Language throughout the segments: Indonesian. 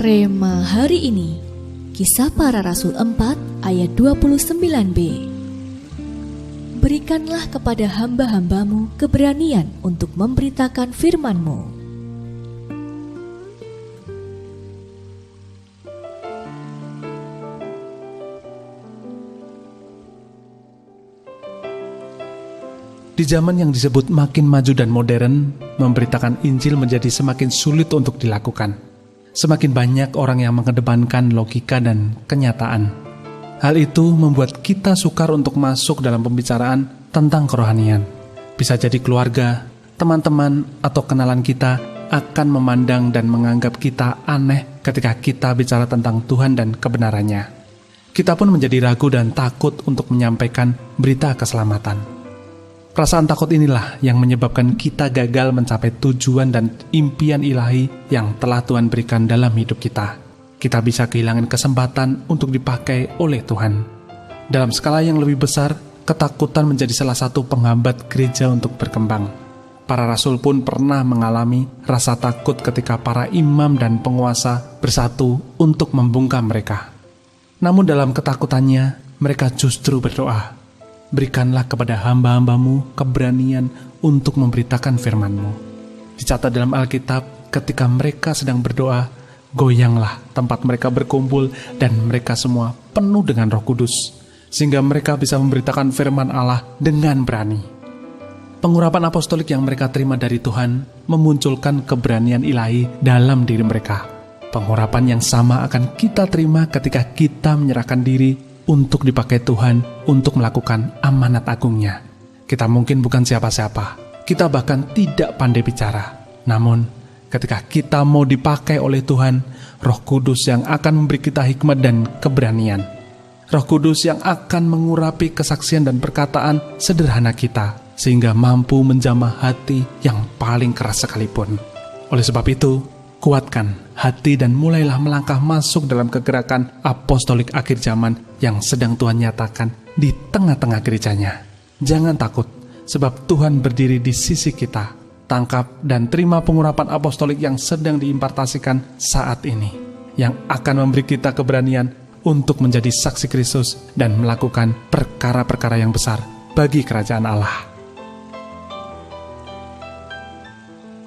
Rema hari ini, Kisah Para Rasul 4 ayat 29b. Berikanlah kepada hamba-hambamu keberanian untuk memberitakan firman-Mu. Di zaman yang disebut makin maju dan modern, memberitakan Injil menjadi semakin sulit untuk dilakukan. Semakin banyak orang yang mengedepankan logika dan kenyataan. Hal itu membuat kita sukar untuk masuk dalam pembicaraan tentang kerohanian. Bisa jadi keluarga, teman-teman, atau kenalan kita akan memandang dan menganggap kita aneh ketika kita bicara tentang Tuhan dan kebenarannya. Kita pun menjadi ragu dan takut untuk menyampaikan berita keselamatan. Perasaan takut inilah yang menyebabkan kita gagal mencapai tujuan dan impian ilahi yang telah Tuhan berikan dalam hidup kita. Kita bisa kehilangan kesempatan untuk dipakai oleh Tuhan. Dalam skala yang lebih besar, ketakutan menjadi salah satu penghambat gereja untuk berkembang. Para rasul pun pernah mengalami rasa takut ketika para imam dan penguasa bersatu untuk membungkam mereka. Namun dalam ketakutannya, mereka justru berdoa, "Berikanlah kepada hamba-hambamu keberanian untuk memberitakan firman-Mu." Dicatat dalam Alkitab, ketika mereka sedang berdoa, goyanglah tempat mereka berkumpul dan mereka semua penuh dengan Roh Kudus, sehingga mereka bisa memberitakan firman Allah dengan berani. Pengurapan apostolik yang mereka terima dari Tuhan memunculkan keberanian ilahi dalam diri mereka. Pengurapan yang sama akan kita terima ketika kita menyerahkan diri untuk dipakai Tuhan untuk melakukan amanat agungnya. Kita mungkin bukan siapa-siapa, kita bahkan tidak pandai bicara. Namun, ketika kita mau dipakai oleh Tuhan, Roh Kudus yang akan memberi kita hikmat dan keberanian. Roh Kudus yang akan mengurapi kesaksian dan perkataan sederhana kita, sehingga mampu menjamah hati yang paling keras sekalipun. Oleh sebab itu, kuatkan hati dan mulailah melangkah masuk dalam kegerakan apostolik akhir zaman yang sedang Tuhan nyatakan di tengah-tengah gerejanya. Jangan takut, sebab Tuhan berdiri di sisi kita. Tangkap dan terima pengurapan apostolik yang sedang diimpartasikan saat ini, yang akan memberi kita keberanian untuk menjadi saksi Kristus dan melakukan perkara-perkara yang besar bagi kerajaan Allah.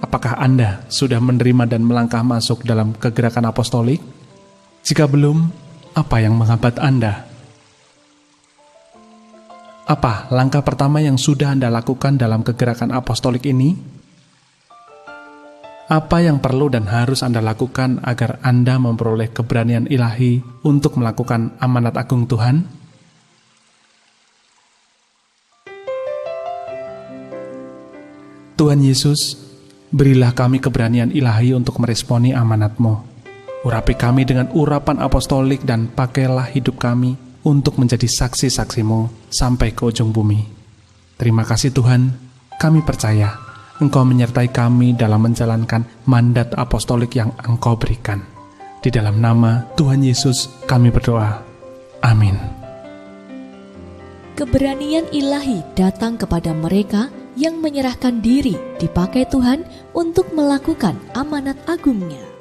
Apakah Anda sudah menerima dan melangkah masuk dalam kegerakan apostolik? Jika belum, apa yang menghambat Anda? Apa langkah pertama yang sudah Anda lakukan dalam kegerakan apostolik ini? Apa yang perlu dan harus Anda lakukan agar Anda memperoleh keberanian ilahi untuk melakukan amanat agung Tuhan? Tuhan Yesus, berilah kami keberanian ilahi untuk meresponi amanat-Mu. Urapi kami dengan urapan apostolik dan pakailah hidup kami untuk menjadi saksi-saksi-Mu sampai ke ujung bumi. Terima kasih Tuhan, kami percaya Engkau menyertai kami dalam menjalankan mandat apostolik yang Engkau berikan. Di dalam nama Tuhan Yesus kami berdoa. Amin. Keberanian ilahi datang kepada mereka yang menyerahkan diri dipakai Tuhan untuk melakukan amanat agungnya.